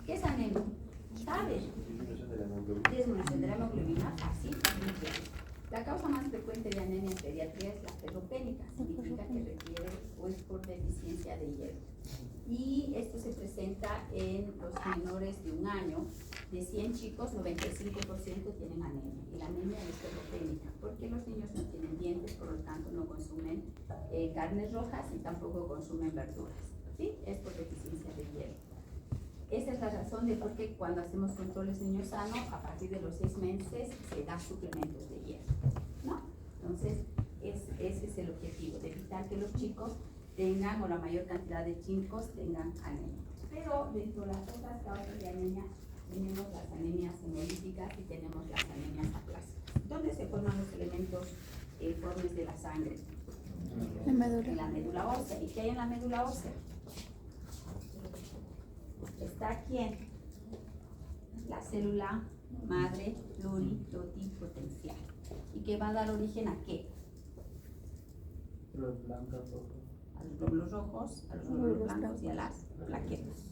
¿Qué es anemia? ¿Sabes? Disminución de la hemoglobina, así también. La causa más frecuente de anemia en pediatría es la ferropénica, significa que requiere o es por deficiencia de hierro. Y esto se presenta en los menores de 1 año. De 100 chicos, 95% tienen anemia. Y la anemia es ferropénica, porque los niños no tienen dientes, por lo tanto no consumen carnes rojas y tampoco consumen verduras. ¿Sí? Es por deficiencia de hierro. Esa es la razón de por qué cuando hacemos controles niños sanos, a partir de los 6 meses se da suplementos de hierro, ¿no? Entonces, ese es el objetivo, de evitar que los chicos tengan, o la mayor cantidad de chicos tengan anemia. Pero dentro de las otras causas de anemia, tenemos las anemias hemolíticas y tenemos las anemias aplásicas. ¿Dónde se forman los elementos formes de la sangre? En la médula ósea. ¿Y qué hay en la médula ósea? ¿Está quién? La célula madre pluripotencial. ¿Y qué va a dar origen a qué? A los glóbulos rojos, a los glóbulos blancos y a las plaquetas.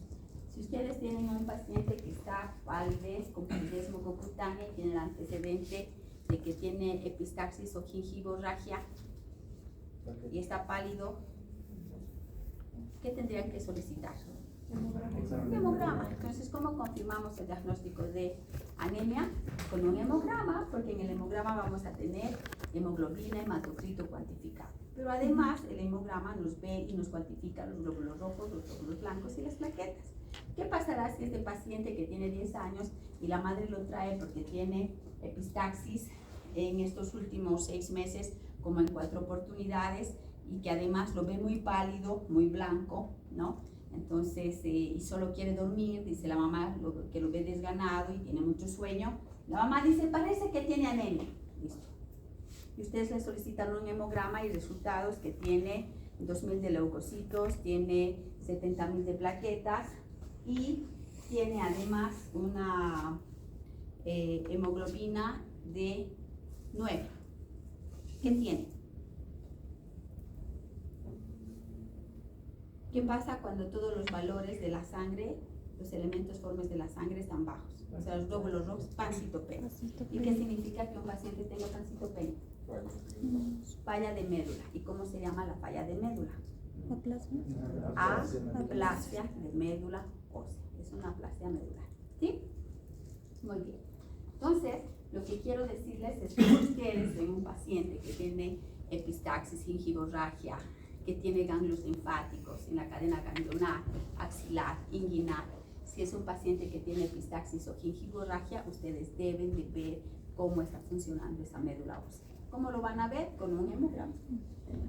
Si ustedes tienen un paciente que está palidez, con palidez mucocutánea y tiene el antecedente de que tiene epistaxis o gingivorragia y está pálido, ¿qué tendrían que solicitar? Un hemograma. Entonces, ¿cómo confirmamos el diagnóstico de anemia? Con un hemograma, porque en el hemograma vamos a tener hemoglobina, hematocrito cuantificado. Pero además, el hemograma nos ve y nos cuantifica los glóbulos rojos, los glóbulos blancos y las plaquetas. ¿Qué pasará si este paciente que tiene 10 años y la madre lo trae porque tiene epistaxis en estos últimos 6 meses, como en 4 oportunidades, y que además lo ve muy pálido, muy blanco, ¿no? Entonces, y solo quiere dormir, dice la mamá que lo ve desganado y tiene mucho sueño. La mamá dice, parece que tiene anemia. Listo. Y ustedes le solicitan un hemograma y resultados que tiene 2.000 de leucocitos, tiene 70.000 de plaquetas y tiene además una hemoglobina de 9. ¿Qué tiene? ¿Qué pasa cuando todos los valores de la sangre, los elementos formes de la sangre están bajos? O sea, los glóbulos rojos, pancitopenia. ¿Y qué significa que un paciente tenga pancitopenia? Falla de médula. ¿Y cómo se llama la falla de médula? Aplasia de médula ósea. Es una aplasia medular. ¿Sí? Muy bien. Entonces, lo que quiero decirles es que ustedes ven un paciente que tiene epistaxis, gingivorragia, que tiene ganglios linfáticos en la cadena ganglionar, axilar, inguinal. Si es un paciente que tiene epistaxis o gingivorragia, ustedes deben de ver cómo está funcionando esa médula ósea. ¿Cómo lo van a ver? Con un hemograma.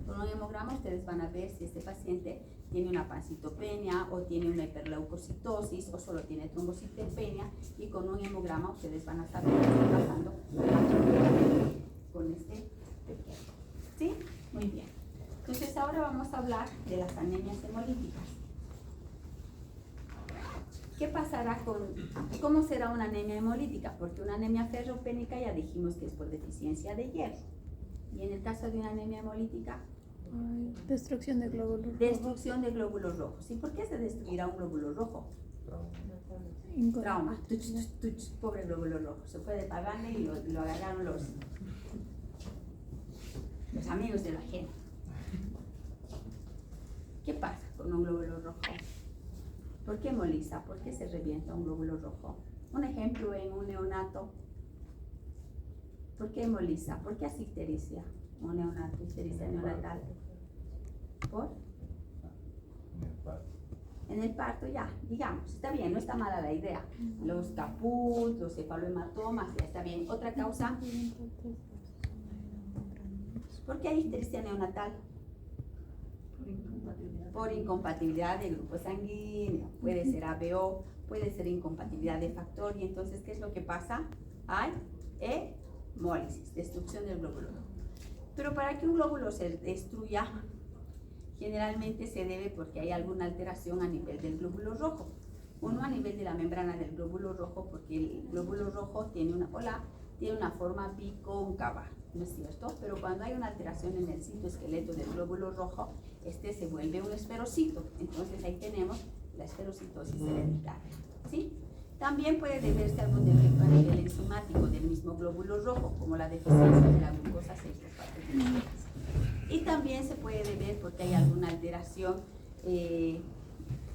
Con un hemograma ustedes van a ver si este paciente tiene una pancitopenia o tiene una hiperleucocitosis o solo tiene trombocitopenia, y con un hemograma ustedes van a saber qué está pasando con este pequeño. ¿Sí? Muy bien. Entonces ahora vamos a hablar de las anemias hemolíticas. ¿Qué pasará cómo será una anemia hemolítica? Porque una anemia ferropénica ya dijimos que es por deficiencia de hierro. Y en el caso de una anemia hemolítica, destrucción de glóbulos rojos. Destrucción de glóbulos rojos. ¿Y por qué se destruirá un glóbulo rojo? Trauma. Pobre glóbulo rojo. Se fue de pagane y lo agarraron los amigos de la gente. ¿Qué pasa con un glóbulo rojo? ¿Por qué hemoliza? ¿Por qué se revienta un glóbulo rojo? Un ejemplo en un neonato. ¿Por qué hemoliza? ¿Por qué hace ictericia? Un neonato, ictericia neonatal. ¿Por? En el parto ya, digamos, está bien, no está mala la idea. Los caput, los cefalohematomas, ya está bien. Otra causa. ¿Por qué hay ictericia neonatal? Por incompatibilidad de grupo sanguíneo, puede ser ABO, puede ser incompatibilidad de factor, y entonces, ¿qué es lo que pasa? Hay hemólisis, destrucción del glóbulo. Pero para que un glóbulo se destruya, generalmente se debe porque hay alguna alteración a nivel del glóbulo rojo. Uno a nivel de la membrana del glóbulo rojo, porque el glóbulo rojo tiene una, tiene una forma bicóncava, ¿no es cierto? Pero cuando hay una alteración en el citoesqueleto del glóbulo rojo, este se vuelve un esferocito. Entonces ahí tenemos la esferocitosis hereditaria, ¿sí? También puede deberse a algún defecto a nivel enzimático del mismo glóbulo rojo, como la deficiencia de la glucosa 6-fosfato. Y también se puede deber porque hay alguna alteración,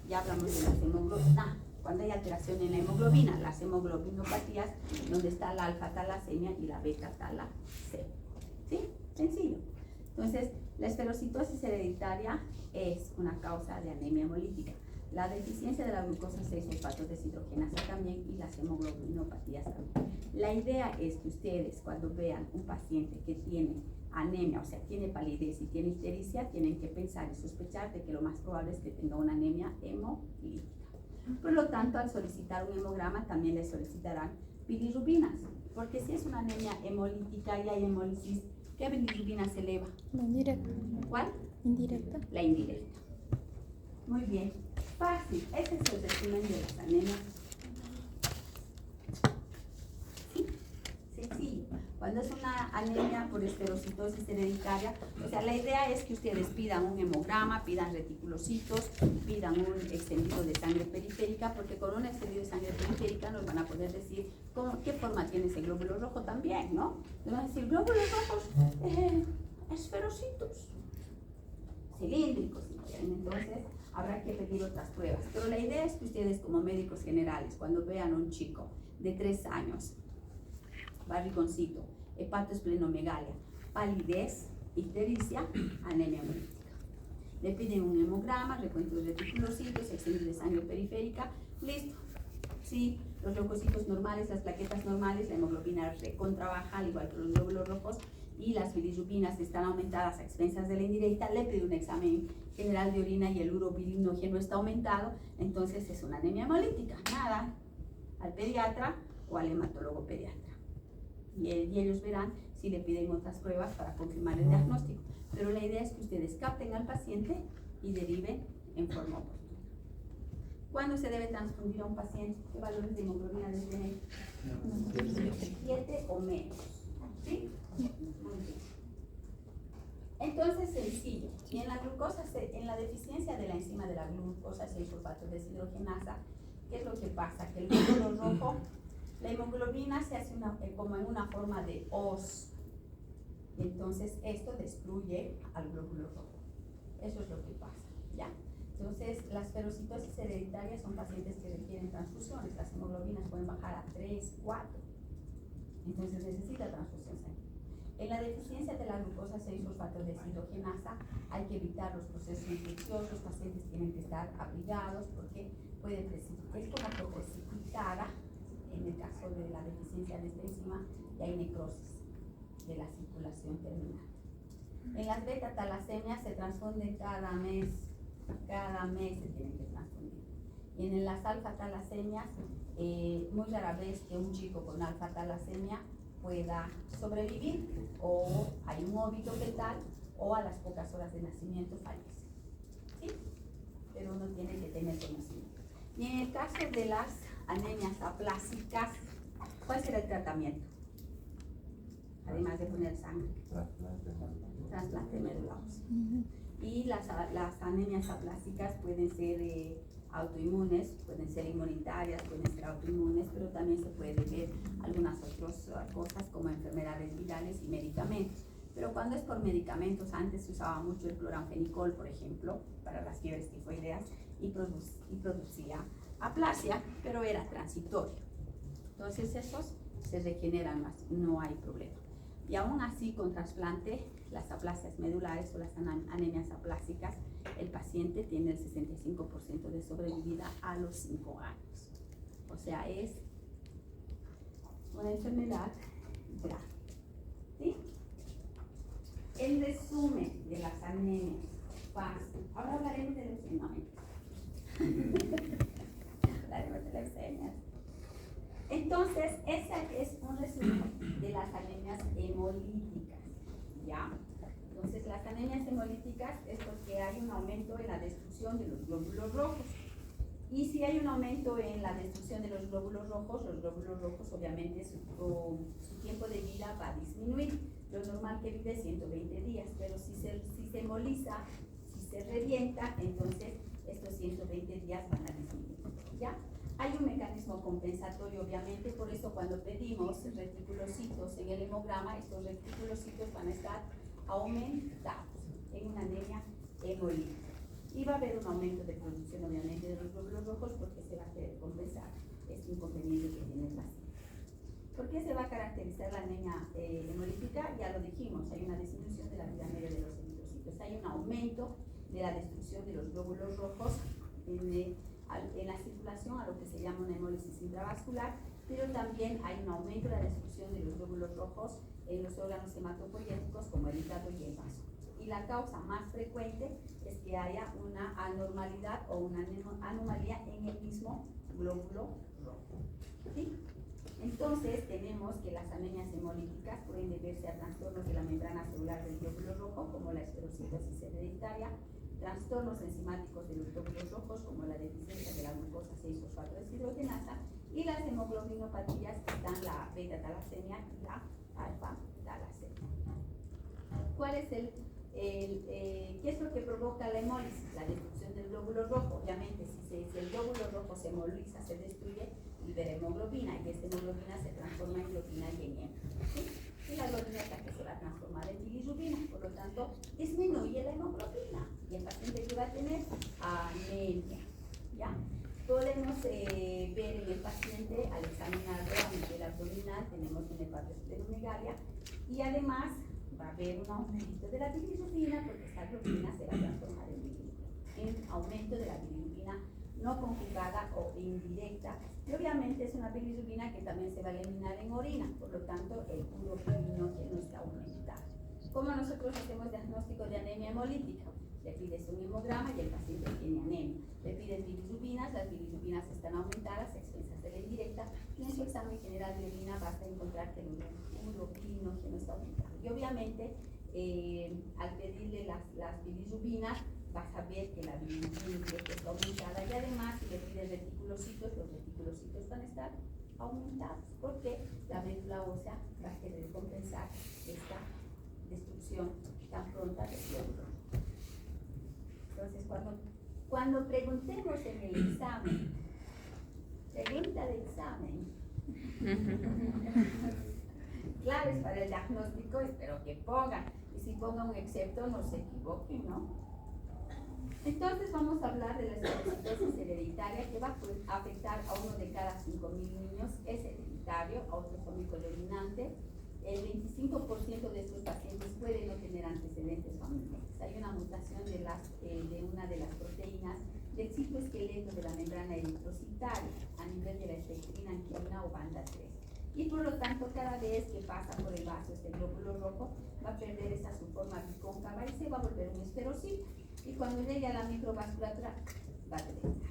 ya hablamos de las hemoglobinas, cuando hay alteración en la hemoglobina, las hemoglobinopatías, donde está la alfa-talasemia y la beta-talasemia. ¿Sí? Sencillo. Entonces, la esferocitosis hereditaria es una causa de anemia hemolítica. La deficiencia de la glucosa 6-fosfato deshidrogenasa también y las hemoglobinopatías también. La idea es que ustedes cuando vean un paciente que tiene anemia, o sea, tiene palidez y tiene ictericia, tienen que pensar y sospechar de que lo más probable es que tenga una anemia hemolítica. Por lo tanto, al solicitar un hemograma también le solicitarán bilirrubinas, porque si es una anemia hemolítica y hay hemólisis, ¿qué bilirrubina se eleva? La indirecta. ¿Cuál? Indirecta. La indirecta. Muy bien. Fácil. Ese es el resumen de las anemias. ¿Sí? Sencillo. Cuando es una anemia por esferocitosis hereditaria, o sea, la idea es que ustedes pidan un hemograma, pidan reticulocitos, pidan un extendido de sangre periférica, porque con un extendido de sangre periférica nos van a poder decir qué forma tiene ese glóbulo rojo también, ¿no? Nos van a decir glóbulos rojos esferocitos, cilíndricos, entonces habrá que pedir otras pruebas. Pero la idea es que ustedes como médicos generales, cuando vean a un chico de 3 años, barrigoncito, hepatoesplenomegalia, palidez, ictericia, anemia hemolítica. Le piden un hemograma, recuento de reticulocitos, extendido de sangre periférica, listo. Sí, los leucocitos normales, las plaquetas normales, la hemoglobina recontrabaja, al igual que los glóbulos rojos, y las bilirrubinas están aumentadas a expensas de la indirecta, le pide un examen general de orina y el urobilinógeno está aumentado, entonces es una anemia hemolítica. Nada, al pediatra o al hematólogo pediatra. Y ellos verán si le piden otras pruebas para confirmar el diagnóstico. Pero la idea es que ustedes capten al paciente y deriven en forma oportuna. ¿Cuándo se debe transfundir a un paciente? ¿Qué valores de hemoglobina debe tener? 7 o menos. ¿Sí? Muy bien. Entonces, sencillo. Y en la glucosa, en la deficiencia de la enzima de la glucosa 6-fosfato deshidrogenasa, ¿qué es lo que pasa? Que el glóbulo rojo, la hemoglobina se hace como en una forma de hoz. Entonces, esto destruye al glóbulo rojo. Eso es lo que pasa, ¿ya? Entonces, las ferocitosis hereditarias son pacientes que requieren transfusiones. Las hemoglobinas pueden bajar a 3, 4. Entonces, necesita transfusión sanguínea. En la deficiencia de la glucosa 6-fosfato deshidrogenasa hay que evitar los procesos infecciosos. Los pacientes tienen que estar abrigados porque puede precipitar. Es como que precipitada en el caso de la deficiencia de esta enzima y hay necrosis de la circulación terminal. En las beta-talasemias se transfunden cada mes se tienen que transfundir. Y en las alfa-talasemias, muy rara vez que un chico con alfa-talasemia pueda sobrevivir, o hay un óbito fetal, o a las pocas horas de nacimiento fallece. ¿Sí? Pero uno tiene que tener conocimiento. Y en el caso de las anemias aplásicas, ¿cuál será el tratamiento? Además de poner sangre. Trasplante médula ósea. Y las anemias aplásicas pueden ser autoinmunes, pueden ser inmunitarias, pueden ser autoinmunes, pero también se puede ver algunas otras cosas como enfermedades virales y medicamentos. Pero cuando es por medicamentos, antes se usaba mucho el cloranfenicol, por ejemplo, para las fiebres tifoideas y producía aplasia, pero era transitorio. Entonces esos se regeneran más, no hay problema. Y aún así, con trasplante, las aplasias medulares o las anemias aplásicas, el paciente tiene el 65% de sobrevida a los 5 años. O sea, es una enfermedad grave. ¿Sí? El resumen de las anemias fácil. Ahora hablaremos de leucemia. Hablaremos de leucemia. Entonces, ese es un resumen de las anemias hemolíticas. ¿Ya? Entonces, las anemias hemolíticas es porque hay un aumento en la destrucción de los glóbulos rojos. Y si hay un aumento en la destrucción de los glóbulos rojos obviamente su tiempo de vida va a disminuir. Lo normal que vive es 120 días, pero si se emboliza, si se revienta, entonces estos 120 días van a disminuir, ¿ya? Hay un mecanismo compensatorio, obviamente, por eso cuando pedimos reticulocitos en el hemograma, estos reticulocitos van a estar aumentados en una anemia hemolítica. Y va a haber un aumento de producción, obviamente, de los glóbulos rojos porque se va a querer compensar este inconveniente que tiene el paciente. ¿Por qué se va a caracterizar la anemia hemolítica? Ya lo dijimos, hay una disminución de la vida media de los eritrocitos, hay un aumento de la destrucción de los glóbulos rojos en la circulación, a lo que se llama una hemólisis intravascular, pero también hay un aumento de la destrucción de los glóbulos rojos en los órganos hematopoyéticos como el hígado y el vaso. Y la causa más frecuente es que haya una anormalidad o una anomalía en el mismo glóbulo rojo, ¿sí? Entonces tenemos que las anemias hemolíticas pueden deberse a trastornos de la membrana celular del glóbulo rojo, como la esclerositosis hereditaria, trastornos enzimáticos de los glóbulos rojos, como la deficiencia de la glucosa 6-fosfato deshidrogenasa, y las hemoglobinopatías, que están la beta-talasemia y la alfa-talasemia. ¿Cuál es qué es lo que provoca la hemólisis? La destrucción del glóbulo rojo. Obviamente, si el glóbulo rojo se hemoliza, se destruye, libera hemoglobina, y esta hemoglobina se transforma en globina y en hemo, ¿sí? Y la globina es la que se va a transformar en bilirrubina, por lo tanto, disminuye la hemoglobina, y el paciente que va a tener anemia, ¿ya? Podemos ver en el paciente, al examinarlo a nivel abdominal, tenemos una hepatosplenomegalia, y además va a haber un aumento de la bilirrubina, porque esta globina se va a transformar en bilirrubina, en aumento de la bilirrubina no conjugada o indirecta, y obviamente es una bilirrubina que también se va a eliminar en orina, por lo tanto el urobilinógeno no está aumentado. ¿Cómo nosotros hacemos diagnóstico de anemia hemolítica? Le pides un hemograma y el paciente tiene anemia. Le pides bilirrubinas, las bilirrubinas están aumentadas, a expensas de la indirecta, y en su examen general de orina vas a encontrar que el urobilinógeno está aumentado. Y obviamente, al pedirle las bilirrubinas, vas a ver que la bilirrubina está aumentada, y además, si le pides reticulocitos, los reticulocitos van a estar aumentados, porque la médula ósea va a querer compensar esta destrucción tan pronta del glóbulo. Entonces, cuando preguntemos en el examen, pregunta de examen, claves para el diagnóstico, espero que pongan, y si pongan un excepto, no se equivoquen, ¿no? Entonces vamos a hablar de la esclerositosis hereditaria, que va a afectar a uno de cada 5.000 niños. Es hereditario, autosómico dominante. El 25% de estos pacientes pueden no tener antecedentes familiares. Hay una mutación de una de las proteínas del citoesqueleto de la membrana eritrocitaria a nivel de la espectrina, anquilina o banda 3. Y por lo tanto, cada vez que pasa por el vaso este glóbulo rojo, va a perder esa su forma bicóncava y se va a volver un esferocito. Y cuando llegue a la microvasculatura, va a reventar.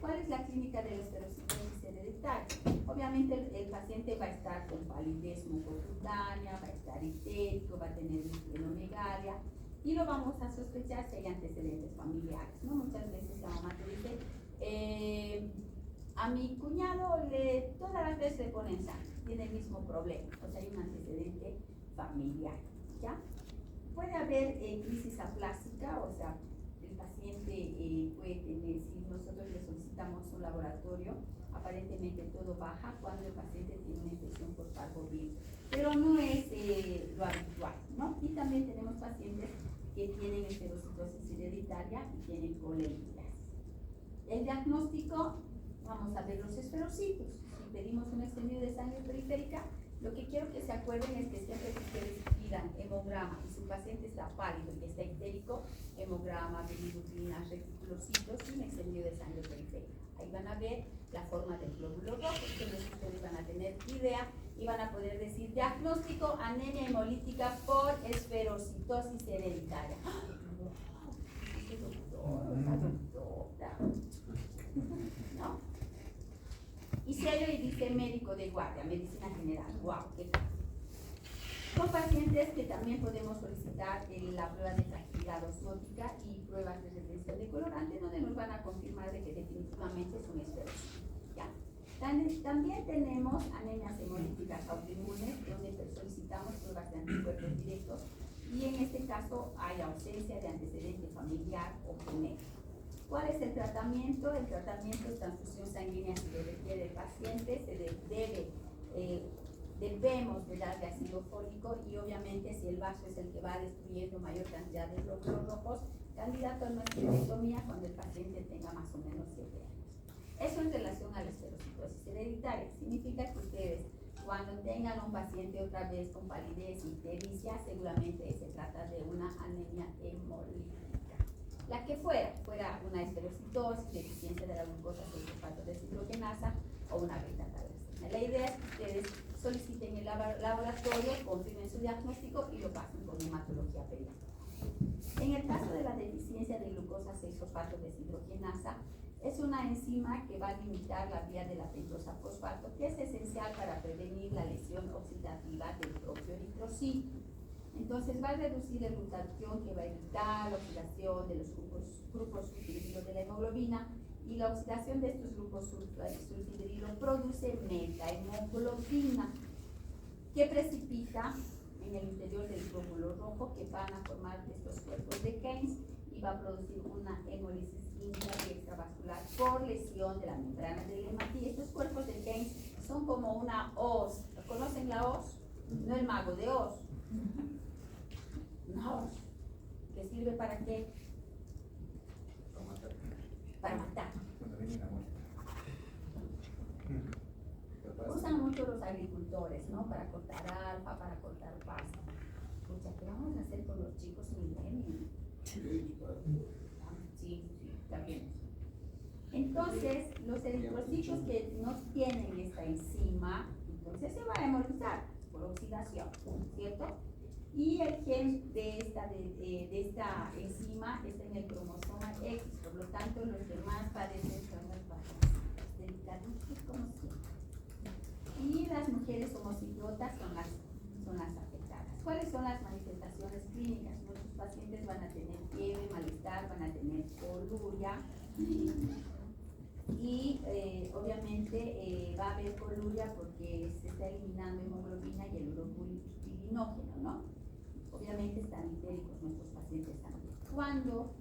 ¿Cuál es la clínica de la esclerositosis hereditaria? Obviamente el paciente va a estar con palidez mucocutánea, va a estar histérico, va a tener esplenomegalia, y lo vamos a sospechar si hay antecedentes familiares, ¿no? Muchas veces la mamá te dice, a mi cuñado todas las veces le ponen sangre, tiene el mismo problema, o sea, hay un antecedente familiar, ¿ya? Puede haber crisis aplásica, o sea, el paciente puede tener, si nosotros le solicitamos un laboratorio, aparentemente todo baja cuando el paciente tiene una infección por parvovirus, pero no es lo habitual, ¿no? Y también tenemos pacientes que tienen esclerositosis hereditaria y tienen colelitiasis. El diagnóstico, vamos a ver los esferocitos. Si pedimos un extendido de sangre periférica, lo que quiero que se acuerden es que siempre que ustedes pidan hemograma y su paciente está pálido y está histérico, hemograma, bilirrubinas, reticulocitos y un extendido de sangre periférica. Ahí van a ver la forma del glóbulo rojo, entonces ustedes van a tener idea y van a poder decir diagnóstico anemia hemolítica por esferocitosis hereditaria. ¿No? Y serio, y dice médico de guardia, medicina general. ¡Wow! ¡Qué tal! Son pacientes que también podemos solicitar la prueba de fragilidad osmótica y pruebas de retención de colorantes donde nos van a confirmar de que definitivamente es un esferocito. ¿Ya? También tenemos anemias hemolíticas autoinmunes, donde solicitamos pruebas de anticuerpos directos y en este caso hay ausencia de antecedente familiar o genético. ¿Cuál es el tratamiento? El tratamiento es transfusión sanguínea si lo requiere el paciente, debemos de darle ácido fólico y obviamente si el vaso es el que va destruyendo mayor cantidad de glóbulos rojos, candidato a una esterectomía cuando el paciente tenga más o menos 7 años. Eso en relación a la esferocitosis hereditaria. Significa que ustedes cuando tengan un paciente otra vez con palidez y ictericia, seguramente se trata de una anemia hemolítica. La que fuera una esferocitosis, deficiencia de la glucosa 6-fosfato deshidrogenasa o una beta-thalassemia. La idea es que ustedes soliciten el laboratorio, confirmen su diagnóstico y lo pasen con hematología pediátrica. En el caso de la deficiencia de glucosa 6-fosfato deshidrogenasa, es una enzima que va a limitar la vía de la pentosa fosfato, que es esencial para prevenir la lesión oxidativa del propio eritrocito. Entonces va a reducir la glutatión que va a evitar la oxidación de los grupos sulfidrilos de la hemoglobina y la oxidación de estos grupos sulfidrilos produce metahemoglobina que precipita en el interior del glóbulo rojo que van a formar estos cuerpos de Keynes y va a producir una hemólisis intra y extravascular por lesión de la membrana del hematí. Estos cuerpos de Keynes son como una hoz. ¿Conocen la hoz? No el mago de Oz. Una hoz. ¿Que sirve para qué? Para matar. Usan mucho los agricultores, ¿no? Para cortar alfa, para cortar pasto. Escucha, ¿qué vamos a hacer con los chicos millennials? Sí, también. Entonces, los eritrocitos que no tienen esta enzima, entonces se va a hemolizar por oxidación, ¿cierto? Y el gen de esta enzima está en el cromosoma X, por lo tanto, los demás padecen formas delicaditas como siempre. Y las mujeres homocigotas son las afectadas. ¿Cuáles son las manifestaciones clínicas? Muchos pacientes van a tener fiebre, malestar, van a tener coluria y obviamente va a haber coluria porque se está eliminando hemoglobina y el urobilinógeno, ¿no? Obviamente están ictéricos nuestros pacientes también. Cuando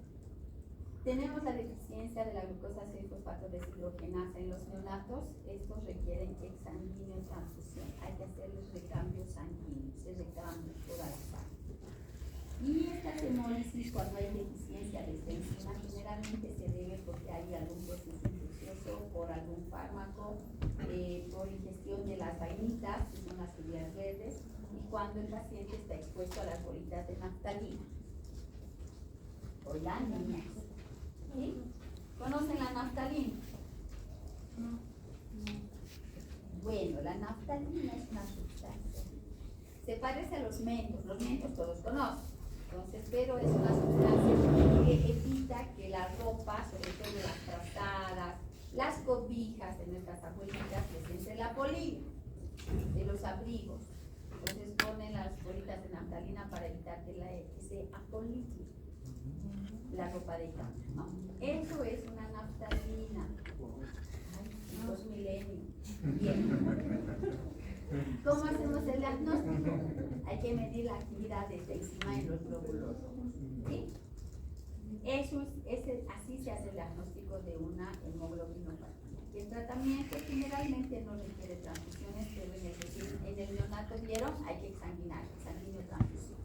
tenemos la deficiencia de la glucosa 6-fosfato deshidrogenasa en los neonatos, estos requieren exsanguíneo transfusión. Hay que hacerles recambio sanguíneo, se recambia toda la sangre. Y esta hemólisis, cuando hay deficiencia de esta enzima, generalmente se debe porque hay algún proceso infeccioso, por algún fármaco, por ingestión de las vainitas, que son las judías verdes, y cuando el paciente está expuesto a las bolitas de naftalina. Hola, niñas. ¿Sí? ¿Conocen la naftalina? Bueno, la naftalina es una sustancia. Se parece a los mentos todos conocen. Entonces, pero es una sustancia que evita que la ropa, sobre todo las trazadas, las cobijas de nuestras abuelitas, les entre la polilla de los abrigos. Entonces ponen las bolitas de naftalina para evitar que se apolille la ropa de cama, ¿no? Eso es una naftalina. Ay, los milenios. Bien. ¿Cómo hacemos el diagnóstico? Hay que medir la actividad de esta enzima en los glóbulos rojos. ¿Sí? Así se hace el diagnóstico de una hemoglobinopatía. El tratamiento generalmente no requiere transfusiones, pero en el neonato vieron, hay que exsanguinar, sanguíneo transfusión.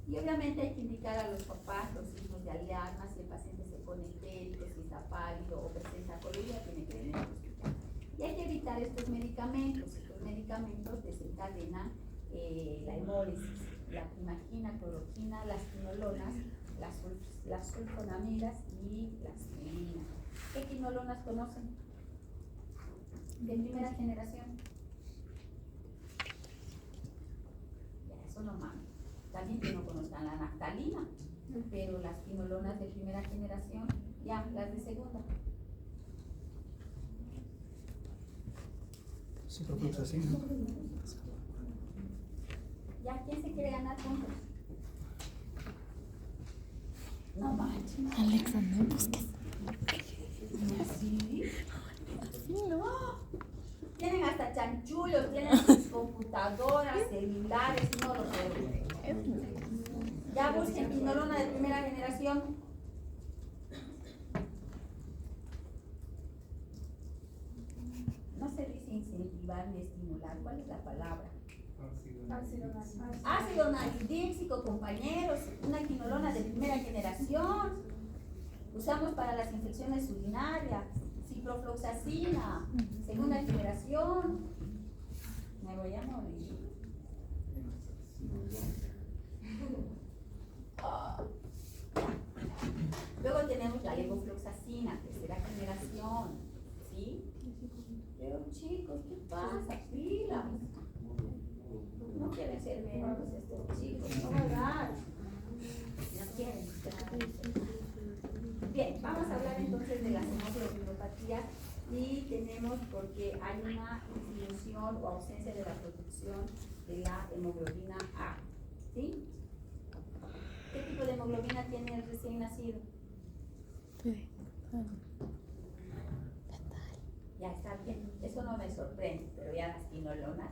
Y obviamente hay que indicar a los papás los signos de alarma, si el paciente se pone ictérico, si está pálido o presenta coluria, tiene que venir al hospital. Y hay que evitar estos medicamentos. Estos medicamentos desencadenan la hemólisis, la primagina, cloroquina, las quinolonas, las sulfonamidas y la aspirina. ¿Qué quinolonas conocen? De primera generación. Ya, eso no manda. También que no conozcan la naftalina, pero las quinolonas de primera generación, ya, las de segunda. Ciprofloxacina. ¿Ya quién se quiere ganar puntos? No manches. Alexa, no busques. ¿Sí? Así no. Tienen hasta chanchullos, tienen sus computadoras, celulares, no lo puedo creer. Ya busquen quinolona de primera generación. No se dice incentivar ni estimular. ¿Cuál es la palabra? Ácido nalidíxico, compañeros. Una quinolona de primera generación. Usamos para las infecciones urinarias. Ciprofloxacina, segunda generación. Me voy a morir. Luego tenemos la levofloxacina, tercera generación. ¿Sí? Pero chicos, ¿qué pasa? Pilas. No quieren ser médicos estos chicos, no va a dar. No quieren. Bien, vamos a hablar entonces de las hemoglobinopatías y tenemos porque hay una disminución o ausencia de la producción de la hemoglobina A. ¿Sí? ¿Qué tipo de hemoglobina tiene el recién nacido? Ya está bien, eso no me sorprende, pero ya las quinolonas.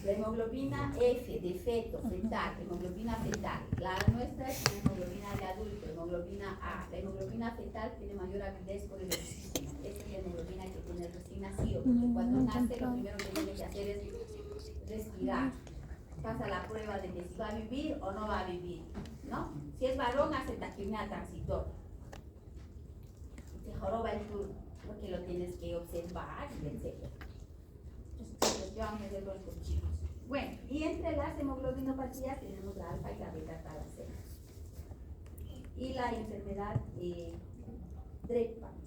La hemoglobina F de feto, fetal, hemoglobina fetal. La nuestra es una hemoglobina de adulto, hemoglobina A. La hemoglobina fetal tiene mayor avidez por el oxígeno. Esta es la hemoglobina que tiene el recién nacido, porque cuando nace lo primero que tiene que hacer es respirar. Pasa la prueba de que si va a vivir o no va a vivir, ¿no? Si es varón, hace taquipnea transitoria. Te joroba el turno, porque lo tienes que observar, etc. Entonces, yo me debo con chicos. Bueno, y entre las hemoglobinopatías tenemos la alfa y la beta talasemia. Y la enfermedad Drepano,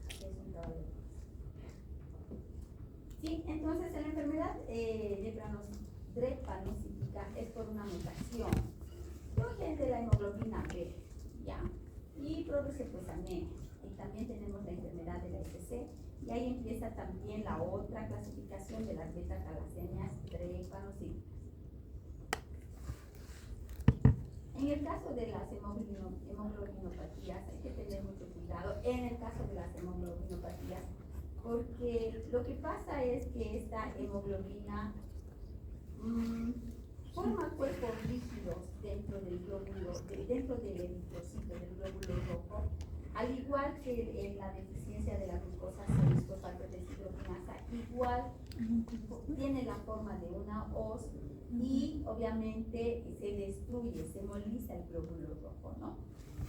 que es un caballo. Sí, entonces la enfermedad drepanocítica es por una mutación de la hemoglobina B, ¿ya? Y produce pues anemia. Y también tenemos la enfermedad de la SC. Y ahí empieza también la otra clasificación de las beta-talasemias drepanocíticas. En el caso de las hemoglobinopatías hay que tener mucho cuidado en el caso de las hemoglobinopatías, porque lo que pasa es que esta hemoglobina forma cuerpos rígidos dentro del glóbulo, dentro del eritrocito, del glóbulo rojo, al igual que en la deficiencia de la glucosa 6-fosfato deshidrogenasa, igual tiene la forma de una hoz y obviamente se destruye, se moliza el glóbulo rojo, ¿no?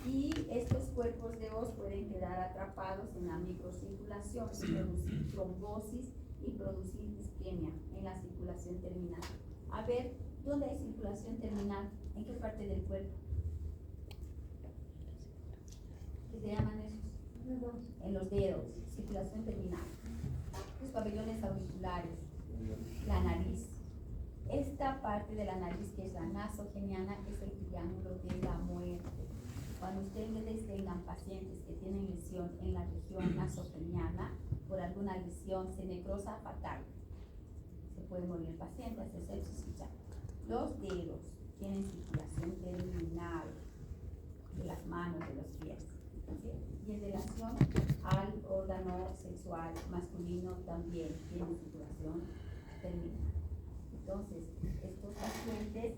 Y estos cuerpos de hoz pueden quedar atrapados en la microcirculación y producir trombosis y producir isquemia en la circulación terminal. A ver, ¿dónde hay circulación terminal? ¿En qué parte del cuerpo? ¿Qué se llaman esos? En los dedos, circulación terminal. Los pabellones auriculares, la nariz. Esta parte de la nariz, que es la nasogeniana, es el triángulo de la muerte. Cuando ustedes tengan pacientes que tienen lesión en la región nasogeniana, por alguna lesión se necrosa fatal, se puede morir el paciente, hace sepsis ya. Los dedos tienen circulación terminal de las manos, de los pies, ¿sí? Y en relación al órgano sexual masculino también tiene circulación terminal. Entonces, estos pacientes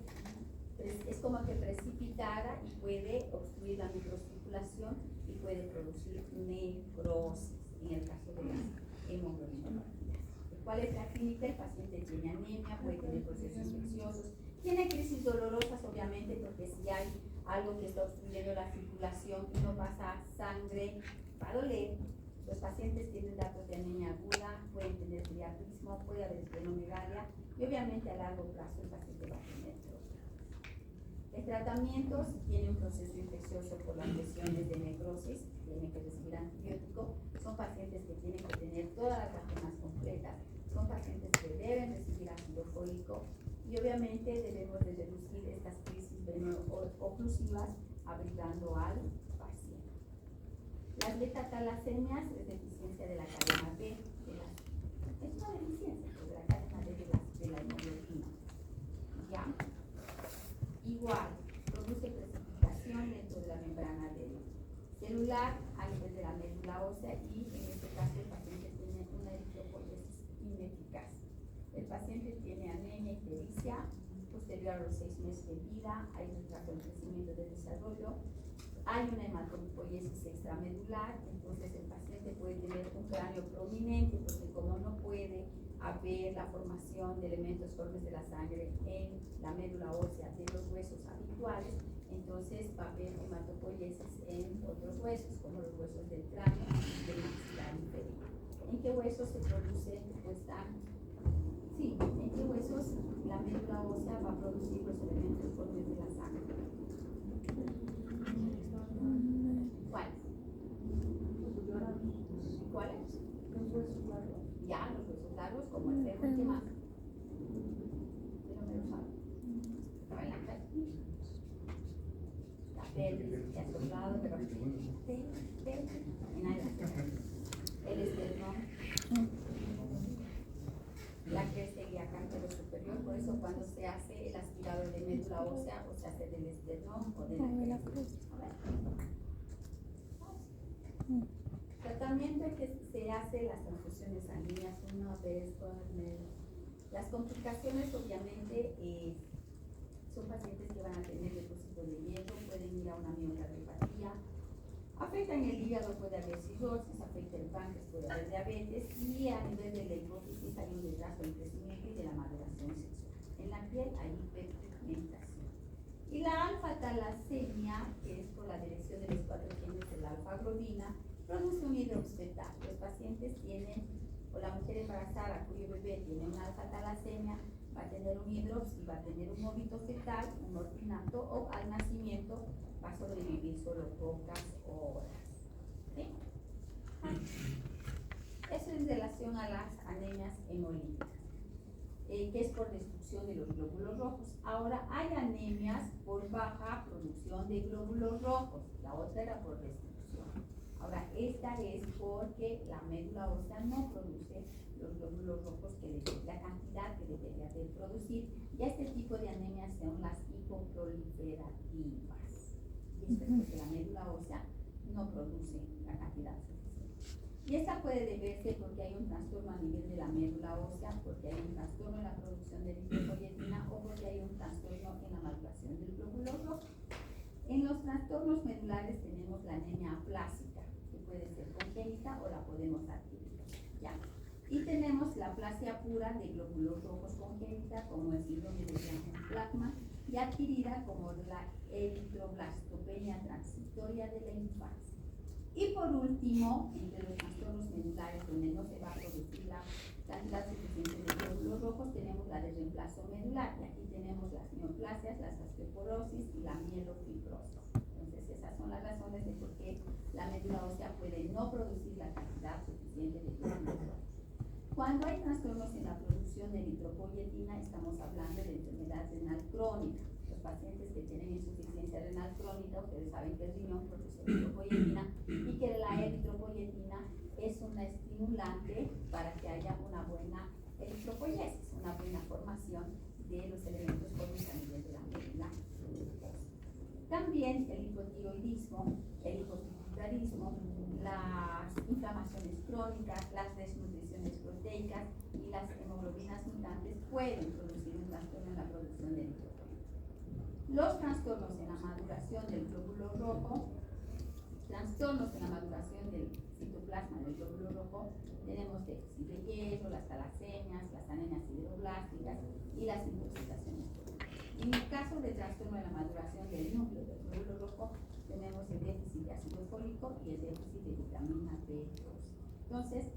es como que precipitada y puede obstruir la microcirculación y puede producir necrosis en el caso de las hemoglobinopatías. ¿Cuál es la clínica? El paciente tiene anemia, puede tener procesos infecciosos, tiene crisis dolorosas obviamente, porque si hay algo que está obstruyendo la circulación y no pasa sangre, va a doler. Los pacientes tienen datos de anemia aguda, pueden tener priapismo, puede haber esplenomegalia y obviamente a largo plazo el paciente va a tener problemas. El tratamiento, si tiene un proceso infeccioso por las lesiones de necrosis, tiene que recibir antibiótico. Son pacientes que tienen que tener todas las vacunas completas, son pacientes que deben recibir ácido fólico y obviamente debemos de reducir estas crisis veno-oclusivas abrigando al paciente. Las beta-talasemias es deficiencia de la cadena B, es una deficiencia de la cadena B de la hemoglobina. ¿Ya? Igual, produce precipitación dentro de la membrana celular a nivel de la médula ósea y en este caso el paciente tiene una eritropoyesis ineficaz. El paciente tiene anemia ictericia posterior a los 6 meses de vida, hay retraso en crecimiento de desarrollo, hay una hematopoiesis extramedular, entonces el paciente puede tener un cráneo prominente porque como no puede haber la formación de elementos formes de la sangre en la médula ósea de los huesos habituales, entonces va a haber hematopoiesis en otros huesos, como los huesos del cráneo y del maxilar inferior. ¿En qué huesos se produce? Pues ¿en qué huesos la médula ósea va a producir los elementos formes de la sangre? ¿Cuáles? ¿Cuáles? Los huesos largos. Ya, los huesos largos como el fémur y qué más. Pero me lo sabe. Estaba en la calle. La pelvis, ya soldado, pero en aire. El esternón. La cresta ilíaca anterior superior, por eso cuando se hace el aspirado de médula ósea o se hace del esternón o de la cresta. Tratamiento es que se hace las transfusiones sanguíneas una vez por mes. Las complicaciones obviamente son pacientes que van a tener depósito de hierro, pueden ir a una miocardiopatía, afectan el hígado, puede haber cirrosis, afecta el páncreas, puede haber diabetes y a nivel de la hipófisis hay un retraso del crecimiento y de la maduración sexual. En la piel hay hiperpigmentación. Y la alfa-talasemia, que es por la dirección de los 4 genes de la alfa-globina, produce un hidrox fetal. Los pacientes tienen, o la mujer embarazada cuyo bebé tiene una alfa-talasemia, va a tener un hidrox y va a tener un óbito fetal, un orfinato, o al nacimiento va a sobrevivir solo pocas horas. ¿Sí? Eso en relación a las anemias hemolíticas, que es por destrucción de los glóbulos rojos. Ahora, hay anemias por baja producción de glóbulos rojos, la otra era por destrucción. Ahora, esta es porque la médula ósea no produce los glóbulos rojos, la cantidad que debería de producir, y este tipo de anemias son las hipoproliferativas. Y esto es porque la médula ósea no produce la cantidad suficiente. Y esta puede deberse porque hay un trastorno a nivel de la médula ósea, porque hay un trastorno en la producción de eritropoyetina o porque hay un trastorno en la maduración del glóbulo rojo. En los trastornos medulares tenemos la anemia aplásica, que puede ser congénita o la podemos adquirir. ¿Ya? Y tenemos la aplasia pura de glóbulos rojos congénita, como el síndrome de Blackman, y adquirida como la eritroblastopenia transitoria de la infancia. Y por último, entre los trastornos medulares donde no se va a producir la cantidad suficiente de glóbulos rojos, tenemos la de reemplazo medular, y aquí tenemos las neoplasias, las osteoporosis y la mielofibrosis. Entonces, esas son las razones de por qué la médula ósea puede no producir la cantidad suficiente de glóbulos rojos. Cuando hay trastornos en la producción de eritropoyetina, estamos hablando de enfermedad renal crónica. Los pacientes que tienen insuficiencia renal crónica, ustedes saben que el riñón produce eritropoyetina y que la eritropoyetina es una estimulante para que haya una buena eritropoyesis, una buena formación de los elementos formes a nivel de la médula. También el hipotiroidismo, el hipotiroidismo, las inflamaciones crónicas, las desnutriciones proteicas y las hemoglobinas mutantes pueden producir un trastorno en la producción de eritropoyetina. Los trastornos en la maduración del glóbulo rojo, trastornos en la maduración del citoplasma del glóbulo rojo, tenemos déficit de hierro, las talasemias, las anemias sideroblásticas y las intoxicaciones crónicas. En el caso de trastorno en la maduración del núcleo del glóbulo rojo, tenemos el déficit de ácido fólico y el déficit de vitamina B12. Entonces,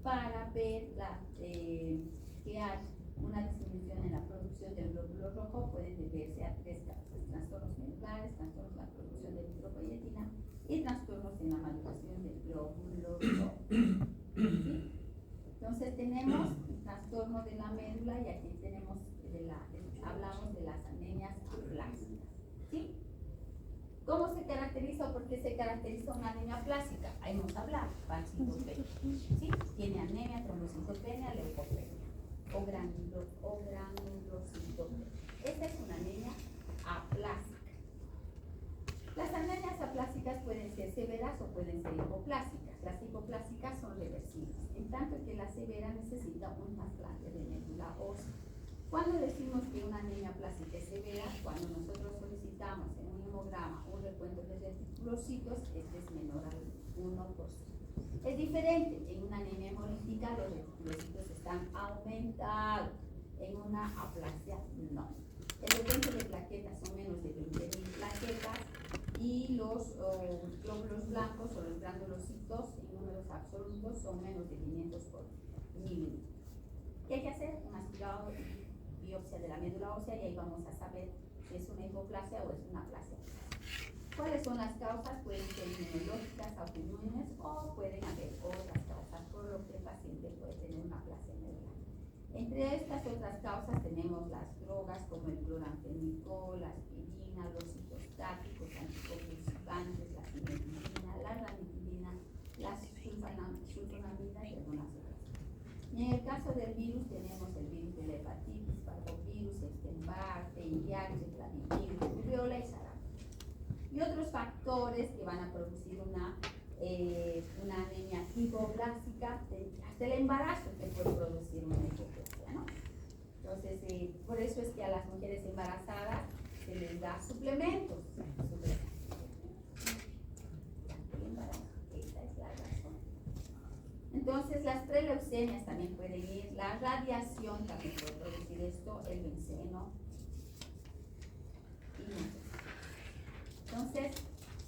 para ver que hay una disminución en la producción del glóbulo rojo, pueden deberse a 3 causas: trastornos medulares, trastornos en la producción de eritropoyetina y trastornos en la maduración del glóbulo rojo. ¿Sí? Entonces, tenemos el trastorno de la médula y aquí tenemos hablamos de las anemias aplásicas. ¿Sí? ¿Cómo se caracteriza o por qué se caracteriza una anemia plástica? Ahí hemos hablado, pancitopenia. ¿Sí? Tiene anemia, trombocitopenia, leucopenia o granulocitopenia. Esta es una anemia aplásica. Las anemias aplásicas pueden ser severas pueden ser hipoplásicas. Las hipoplásicas son reversibles, en tanto que la severa necesita un trasplante de médula ósea. Cuando decimos que una anemia plástica es severa, cuando nosotros solicitamos en un hemograma un recuento de reticulocitos, este es menor al 1%. Es diferente, en una anemia hemolítica los reticulocitos están aumentados, en una aplasia no. El recuento de plaquetas son menos de 20.000 plaquetas y los glóbulos blancos o los granulocitos en números absolutos son menos de 500 por mililitro. ¿Qué hay que hacer? Un aspirado y biopsia de la médula ósea y ahí vamos a saber si es una hipoplasia o es una aplasia. ¿Cuáles son las causas? Pueden ser inmunológicas, autoinmunes o pueden haber otras causas por lo que el paciente puede tener una aplasia medular. Entre estas otras causas tenemos las drogas como el cloranfenicol, la aspirina, los citostáticos, anticonvulsivantes, la cimetidina, la ranitidina, las sulfonamidas y algunas otras. Y en el caso del virus tenemos el virus de la hepatitis, parvovirus, Epstein-Barr, VIH, clavivirus, rubiola y sarampión. Y otros factores que van a producir una anemia hipoplástica, hasta el embarazo se puede producir una hipoplasia, ¿no? Entonces, por eso es que a las mujeres embarazadas se les da suplementos. Esa es la razón. Entonces, las preleucemias también pueden ir, la radiación también puede producir esto, el benceno. Entonces,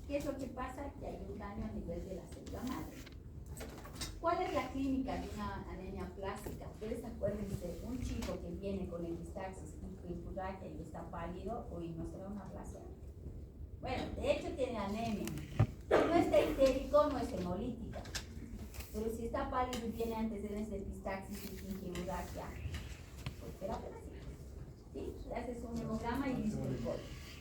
¿qué es lo que pasa? Que hay un daño a nivel de la célula madre. ¿Cuál es la clínica de una anemia plástica? Ustedes acuérdense, un chico que viene con epistaxis y y está pálido, uy, ¿no será una aplasia? Bueno, de hecho tiene anemia. Si no está histérico, no es hemolítica. Pero si está pálido y tiene antecedentes de epistaxis y gingivitis, pues será aplasia. ¿Sí? Le haces un hemograma y listo el código.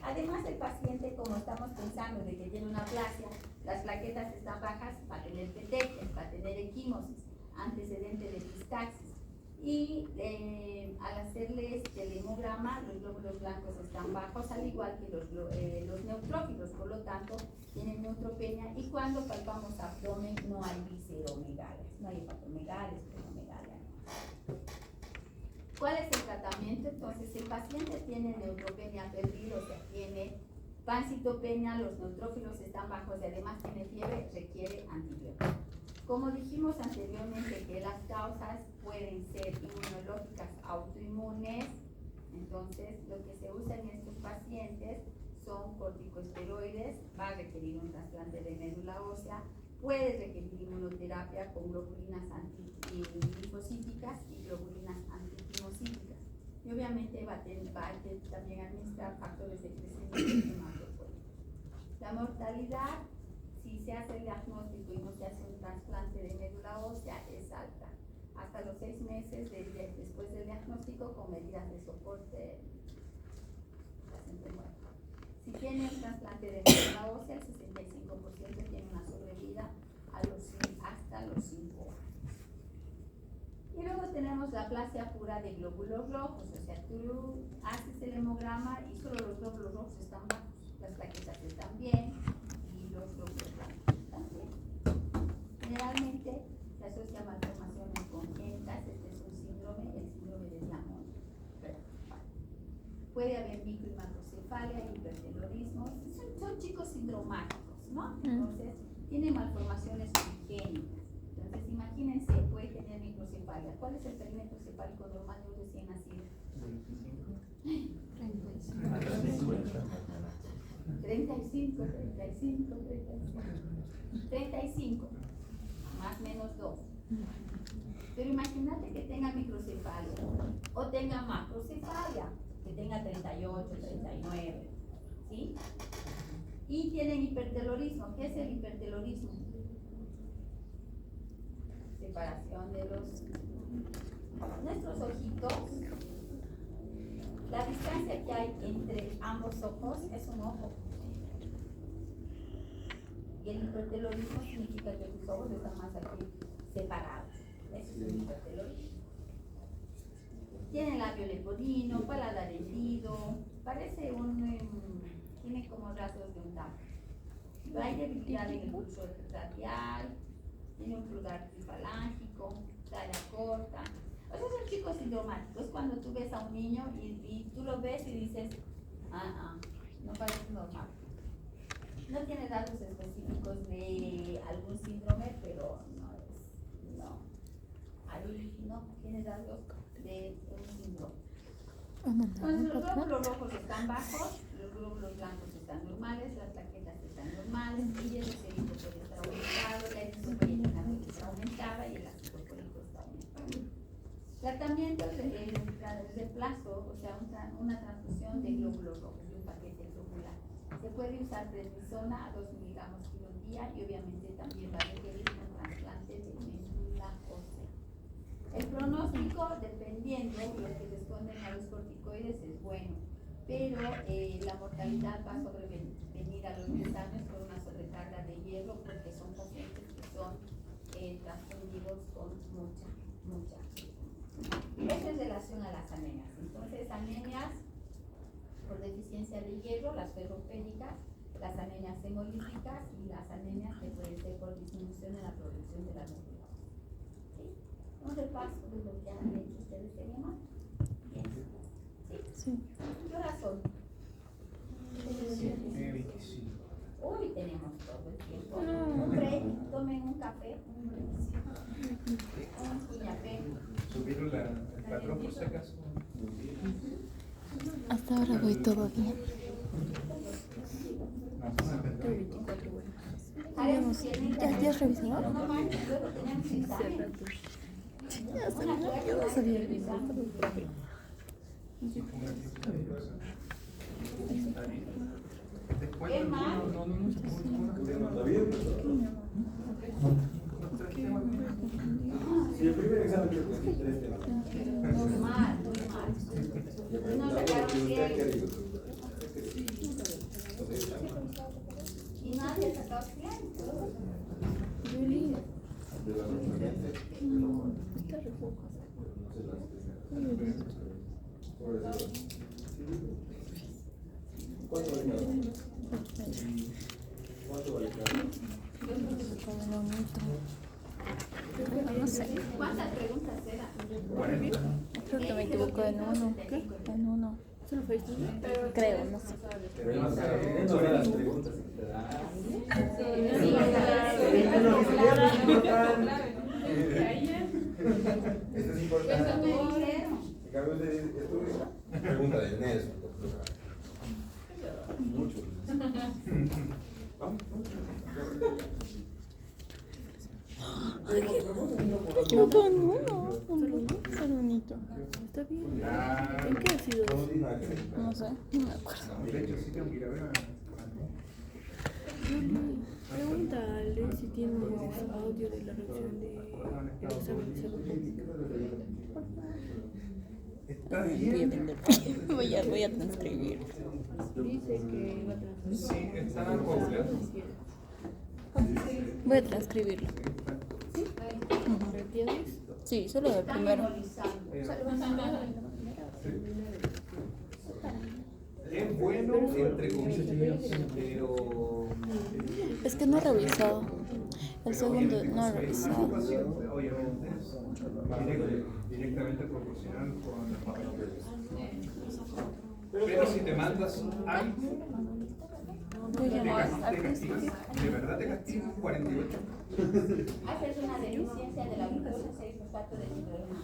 Además, el paciente, como estamos pensando de que tiene una aplasia, las plaquetas están bajas, va a tener petequias, va a tener equimosis, antecedente de epistaxis. Y al hacerle el hemograma, los glóbulos blancos están bajos, al igual que los neutrófilos, por lo tanto, tienen neutropenia. Y cuando palpamos abdomen, no hay visceromegalias, no hay hepatomegalia, esplenomegalia. ¿Cuál es el tratamiento? Entonces, el paciente tiene neutropenia febril, o sea, tiene pancitopenia, los neutrófilos están bajos y además tiene fiebre, requiere antibióticos. Como dijimos anteriormente que las causas pueden ser inmunológicas autoinmunes, entonces lo que se usa en estos pacientes son corticosteroides, va a requerir un trasplante de médula ósea, puede requerir inmunoterapia con globulinas antilinfocíticas y globulinas antiquimocíticas. Y obviamente va a también administrar factores de crecimiento hematopoético. La mortalidad, si se hace el diagnóstico y no se hace un trasplante de médula ósea, es alta. Hasta los 6 meses después del diagnóstico, con medidas de soporte, el paciente muere. Si tiene un trasplante de médula ósea, el 65% tiene una sobrevida hasta los 5 años. Y luego tenemos la aplasia pura de glóbulos rojos, o sea, tú haces el hemograma y solo los glóbulos rojos están bajos, las plaquetas están bien y los glóbulos blancos están bien. Generalmente se asocia a malformaciones congénitas, este es un síndrome, el síndrome de Diamond. Puede haber micro y macrocefalia, hipertelorismo, son chicos sindromáticos, ¿no? Entonces, tiene malformaciones congénitas. Entonces, imagínense, puede tener microcefalia. ¿Cuál es el perímetro cefálico normal de un recién nacido? 35, más o menos 2. Pero imagínate que tenga microcefalia o tenga macrocefalia, que tenga 38, 39, ¿sí? Y tienen hipertelorismo. ¿Qué es el hipertelorismo? Separación de nuestros ojitos. La distancia que hay entre ambos ojos es un ojo. Y el hipertelorismo significa que tus ojos están más aquí separados. Eso es un hipertelorismo. Tiene labio leporino, paladar hendido, parece tiene como rasgos de un tapo. Hay debilidad en el pulso radial, tiene un pulgar trifalángico, talla corta. O sea, son chicos sintomáticos. Cuando tú ves a un niño y tú lo ves y dices, no parece normal. No tiene datos específicos de algún síndrome, pero ahí no tiene datos de un síndrome. Entonces los glóbulos rojos están bajos, los glóbulos blancos están normales, las plaquetas están normales, y el triglicerídeo puede estar aumentado, la insulina está aumentada y el ácido fólico está aumentado. Tratamiento de reemplazo, o sea, una transfusión de glóbulos rojos, de un paquete globular. Se puede usar prednisona a 2 miligramos kilo día y obviamente también va a requerir un trasplante de médula ósea. El pronóstico, dependiendo de lo que responden a los corticoides, es bueno, pero la mortalidad va a sobrevenir a los 10 años por una sobrecarga de hierro, porque son pacientes que son transfundidos con mucha. Eso en relación a las anemias. Entonces, anemias por deficiencia de hierro, las ferropénicas, las anemias hemolíticas y las anemias que pueden ser por disminución en la producción de la médula. ¿Sí? Un repaso de lo que han hecho ustedes en EMA. Bien. ¿Sí? ¿Qué horas son? 7:25. Hoy tenemos todo el tiempo. Un break, tomen un café, un cuñapé. Subieron el patrón por si acaso. Hasta ahora voy todo bien. ¿Ya has revisado? No manches, luego tenemos examen. Yo no sabía bien. Después ¿Qué más? Sí, el primer examen creo que es 3 temas. Muy mal. No sacaron 100. Y nadie ha sacado 100. ¿Cuánto vale cada uno? ¿Cuánto vale cada uno? No sé. ¿Cuántas preguntas eran? Creo que me equivoco en uno. ¿Qué? En uno. ¿Solo fue esto? Creo, no sé. Pero no sé las preguntas que te dan. Esto es importante. En cambio de estudio, pregunta de Nelson. Mucho. Vamos. Me equivoco en uno. Solo unito. Está bien. ¿En qué ha sido? No sé, no me acuerdo. De hecho, sí tengo que ir a ver a... Pregúntale si tiene audio de la reacción del examen de salud pública. Está Voy a bien. vender. Voy a transcribir. Dice que va a transferir. Sí, está completo. Voy a transcribirlo. ¿Me entiendes? Sí, solo del primero. Es bueno, entre comillas, pero... Es que no he revisado. El segundo no he revisado. Obviamente es directamente proporcional con la papelera. Pero si te mandas algo, Voy a te llamar al castigan, de verdad te castigan 48. Haces una deficiencia de la glucosa 6-fosfato de hidrógeno.